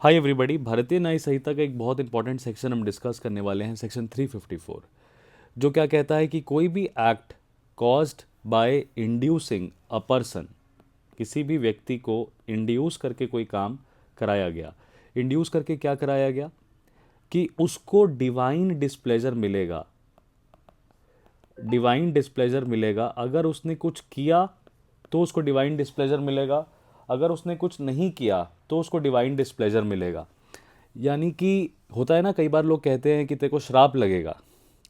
Hi everybody, भारतीय न्याय संहिता का एक बहुत इंपॉर्टेंट सेक्शन हम डिस्कस करने वाले हैं, सेक्शन 354, जो क्या कहता है कि कोई भी act caused by inducing a person, किसी भी व्यक्ति को इंड्यूस करके कोई काम कराया गया। इंड्यूस करके क्या कराया गया कि उसको डिवाइन डिस्प्लेजर मिलेगा। डिवाइन डिस्प्लेजर मिलेगा। अगर उसने कुछ किया तो उसको डिवाइन डिस्प्लेजर मिलेगा, अगर उसने कुछ नहीं किया तो उसको डिवाइन डिस्प्लेजर मिलेगा। यानी कि होता है ना, कई बार लोग कहते हैं कि तेरे को श्राप लगेगा,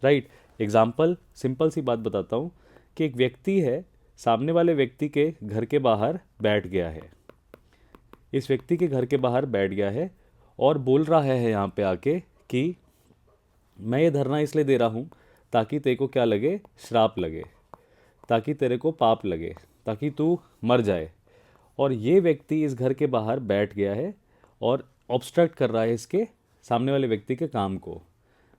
राइट। एग्जाम्पल, सिंपल सी बात बताता हूँ कि एक व्यक्ति है, सामने वाले व्यक्ति के घर के बाहर बैठ गया है। इस व्यक्ति के घर के बाहर बैठ गया है और बोल रहा है यहाँ पे आके कि मैं ये धरना इसलिए दे रहा हूँ ताकि तेरे को क्या लगे, श्राप लगे, ताकि तेरे को पाप लगे, ताकि तू मर जाए। और ये व्यक्ति इस घर के बाहर बैठ गया है और ऑब्स्ट्रक्ट कर रहा है इसके सामने वाले व्यक्ति के काम को।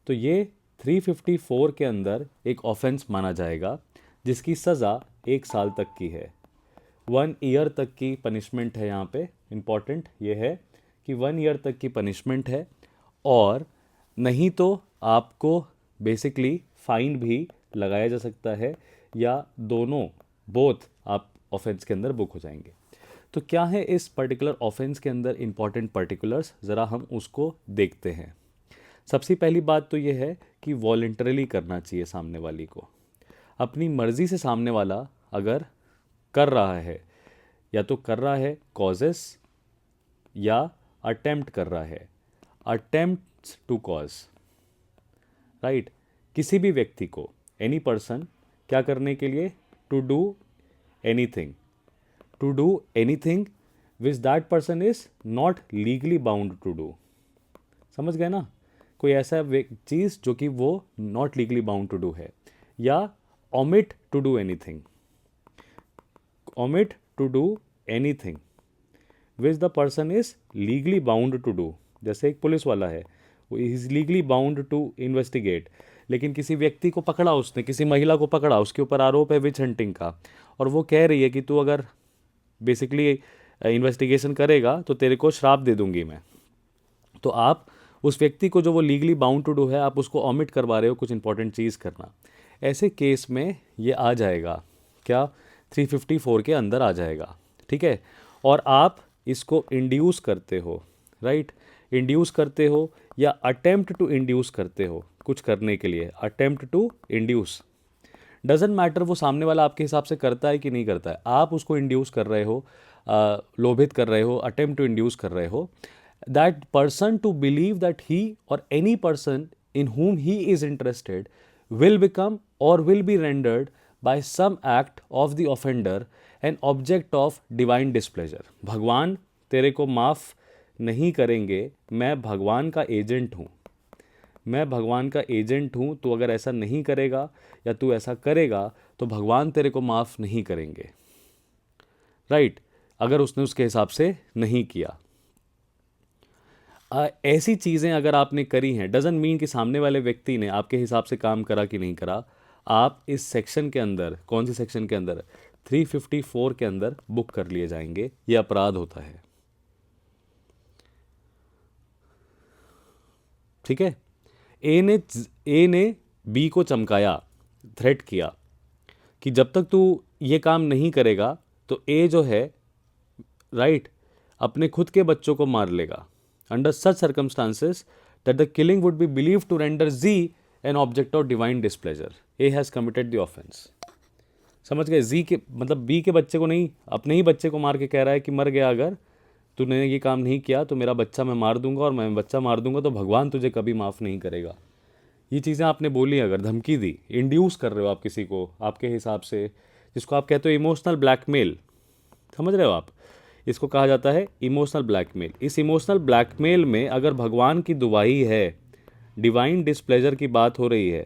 तो ये 354 के अंदर एक ऑफेंस माना जाएगा, जिसकी सज़ा 1 साल तक की है। 1 ईयर तक की पनिशमेंट है। यहाँ पे इम्पॉर्टेंट ये है कि 1 ईयर तक की पनिशमेंट है, और नहीं तो आपको बेसिकली फाइन भी लगाया जा सकता है, या दोनों बोथ आप ऑफेंस के अंदर बुक हो जाएंगे। तो क्या है इस पर्टिकुलर ऑफेंस के अंदर इंपॉर्टेंट पर्टिकुलर्स, ज़रा हम उसको देखते हैं। सबसे पहली बात तो ये है कि वॉलंटरली करना चाहिए सामने वाली को। अपनी मर्ज़ी से सामने वाला अगर कर रहा है, या तो कर रहा है कॉजेस या अटेम्प्ट कर रहा है, अटेम्प्ट टू कॉज, राइट। किसी भी व्यक्ति को, एनी पर्सन, क्या करने के लिए, to do anything, to do anything which that person is not legally bound to do. समझ गए ना, कोई ऐसा चीज़ जो कि वो not legally bound to do है, या omit to do anything, omit to do anything which the person is legally bound to do. जैसे एक पुलिस वाला है, वो is legally bound to investigate, लेकिन किसी व्यक्ति को पकड़ा, उसने किसी महिला को पकड़ा, उसके ऊपर आरोप है विच हंटिंग का, और वो कह रही है कि तू अगर बेसिकली इन्वेस्टिगेशन करेगा तो तेरे को श्राप दे दूंगी मैं। तो आप उस व्यक्ति को, जो वो लीगली बाउंड टू डू है, आप उसको ऑमिट करवा रहे हो कुछ इंपॉर्टेंट चीज़ करना। ऐसे केस में ये आ जाएगा क्या, 354 के अंदर आ जाएगा, ठीक है। और आप इसको इंड्यूस करते हो, राइट, इंड्यूस करते हो या अटेम्प्ट टू इंड्यूस करते हो कुछ करने के लिए, attempt to induce, doesn't matter वो सामने वाला आपके हिसाब से करता है कि नहीं करता है, आप उसको इंड्यूस कर रहे हो, लोभित कर रहे हो, अटेम्प्ट टू इंड्यूस कर रहे हो that person to believe that he or any person in whom he is interested will become or will be rendered by some act of the offender an object of divine displeasure। भगवान तेरे को माफ़ नहीं करेंगे, मैं भगवान का agent हूँ, मैं भगवान का एजेंट हूँ, तू अगर ऐसा नहीं करेगा या तू ऐसा करेगा तो भगवान तेरे को माफ़ नहीं करेंगे, राइट, अगर उसने उसके हिसाब से नहीं किया। ऐसी चीज़ें अगर आपने करी हैं, डजंट मीन कि सामने वाले व्यक्ति ने आपके हिसाब से काम करा कि नहीं करा। आप इस सेक्शन के अंदर, कौन सी सेक्शन के अंदर, 354 के अंदर बुक कर लिए जाएंगे। ये अपराध होता है, ठीक है। ए ने बी को चमकाया, थ्रेट किया कि जब तक तू ये काम नहीं करेगा तो ए जो है, राइट, अपने खुद के बच्चों को मार लेगा। Under such circumstances that the killing would be believe to render जी an object of divine displeasure, a has committed the offence. समझ गए, जी के मतलब बी के बच्चे को नहीं, अपने ही बच्चे को मार के कह रहा है कि मर गया, अगर तूने ये काम नहीं किया तो मेरा बच्चा मैं मार दूंगा, और मैं बच्चा मार दूंगा तो भगवान तुझे कभी माफ़ नहीं करेगा। ये चीज़ें आपने बोली, अगर धमकी दी, इंड्यूस कर रहे हो आप किसी को आपके हिसाब से, जिसको आप कहते हो इमोशनल ब्लैकमेल, समझ रहे हो आप, इसको कहा जाता है इमोशनल ब्लैकमेल। इस इमोशनल ब्लैकमेल में अगर भगवान की दुहाई है, डिवाइन डिस्प्लेजर की बात हो रही है,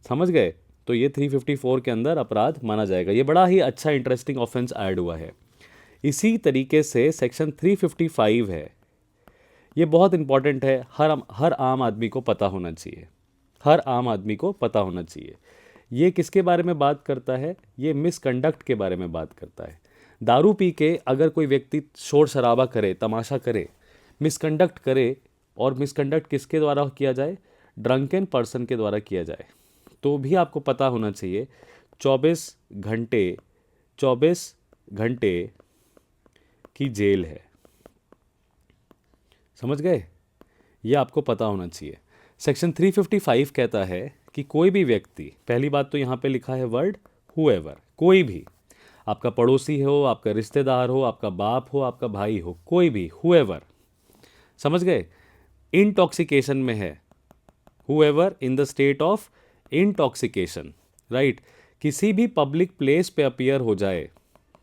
समझ गए, तो ये 354 के अंदर अपराध माना जाएगा। ये बड़ा ही अच्छा इंटरेस्टिंग ऑफेंस ऐड हुआ है। इसी तरीके से सेक्शन 355 है, ये बहुत इंपॉर्टेंट है, हर आम आदमी को पता होना चाहिए, हर आम आदमी को पता होना चाहिए। ये किसके बारे में बात करता है, ये मिसकंडक्ट के बारे में बात करता है। दारू पी के अगर कोई व्यक्ति शोर शराबा करे, तमाशा करे, मिसकंडक्ट करे, और मिसकंडक्ट किसके द्वारा किया जाए, ड्रंकन पर्सन के द्वारा किया जाए, तो भी आपको पता होना चाहिए 24 घंटे की जेल है। समझ गए? ये आपको पता होना चाहिए। सेक्शन 355 कहता है कि कोई भी व्यक्ति, पहली बात तो यहाँ पे लिखा है वर्ड हुएवर, कोई भी, आपका पड़ोसी हो, आपका रिश्तेदार हो, आपका बाप हो, आपका भाई हो, कोई भी, हुएवर, समझ गए, इंटॉक्सिकेशन में है, however in the state of intoxication, right, किसी भी पब्लिक प्लेस पे अपीयर हो जाए,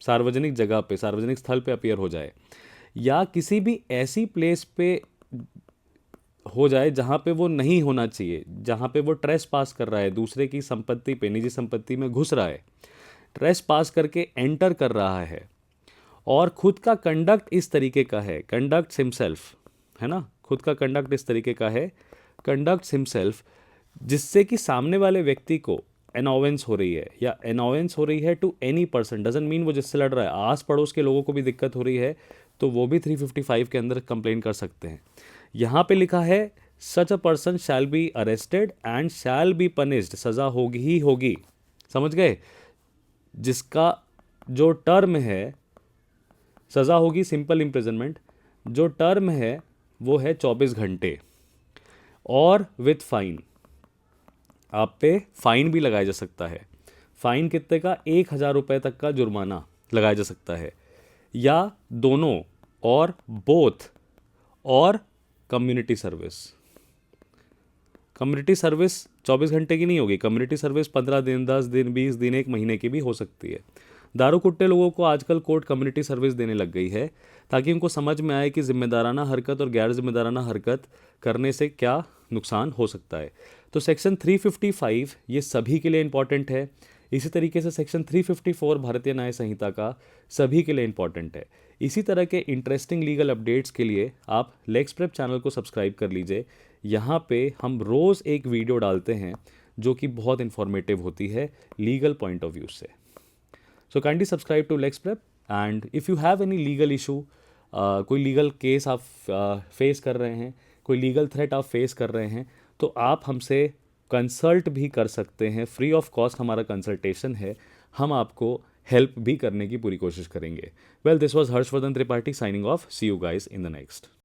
सार्वजनिक जगह पे, सार्वजनिक स्थल पे अपीयर हो जाए, या किसी भी ऐसी प्लेस पे हो जाए जहाँ पे वो नहीं होना चाहिए, जहाँ पे वो ट्रेस पास कर रहा है, दूसरे की संपत्ति पे, निजी संपत्ति में घुस रहा है, ट्रेस पास करके एंटर कर रहा है, और खुद का कंडक्ट इस तरीके का है, कंडक्ट्स हिमसेल्फ, है ना, खुद का कंडक्ट इस तरीके का है, कंडक्ट्स हिमसेल्फ, जिससे कि सामने वाले व्यक्ति को एनोवेंस हो रही है, या एनोवेंस हो रही है to any person, doesn't mean वो जिससे लड़ रहा है, आस पड़ोस के लोगों को भी दिक्कत हो रही है, तो वो भी 355 के अंदर कंप्लेन कर सकते हैं। यहाँ पे लिखा है such a person shall be arrested and shall be punished, सज़ा होगी ही होगी, समझ गए, जिसका जो टर्म है, सज़ा होगी सिंपल इम्प्रिजनमेंट, जो टर्म है वो है 24 घंटे, और विथ फाइन, आप पे फाइन भी लगाया जा सकता है। फाइन कितने का, 1,000 रुपये तक का जुर्माना लगाया जा सकता है, या दोनों, और बोथ, और कम्युनिटी सर्विस। कम्युनिटी सर्विस 24 घंटे की नहीं होगी, कम्युनिटी सर्विस 15 दिन, 10 दिन, 20 दिन, 1 महीने की भी हो सकती है। दारू कुट्टे लोगों को आजकल कोर्ट कम्युनिटी सर्विस देने लग गई है, ताकि उनको समझ में आए कि जिम्मेदाराना हरकत और गैर जिम्मेदाराना हरकत करने से क्या नुकसान हो सकता है। तो सेक्शन 355 ये सभी के लिए इंपॉर्टेंट है। इसी तरीके से सेक्शन 354 भारतीय न्याय संहिता का सभी के लिए इंपॉर्टेंट है। इसी तरह के इंटरेस्टिंग लीगल अपडेट्स के लिए आप लेक्स प्रेप चैनल को सब्सक्राइब कर लीजिए। यहाँ पे हम रोज़ एक वीडियो डालते हैं जो कि बहुत इंफॉर्मेटिव होती है लीगल पॉइंट ऑफ व्यू से। So kindly subscribe to lex prep, and if you have any legal issue, कोई लीगल केस आप फेस कर रहे हैं, कोई लीगल थ्रेट आप फेस कर रहे हैं, तो आप हमसे कंसल्ट भी कर सकते हैं। फ्री ऑफ कॉस्ट हमारा कंसल्टेशन है, हम आपको हेल्प भी करने की पूरी कोशिश करेंगे। Well, this was Harshvardhan Tripathi signing off. See you guys in the next.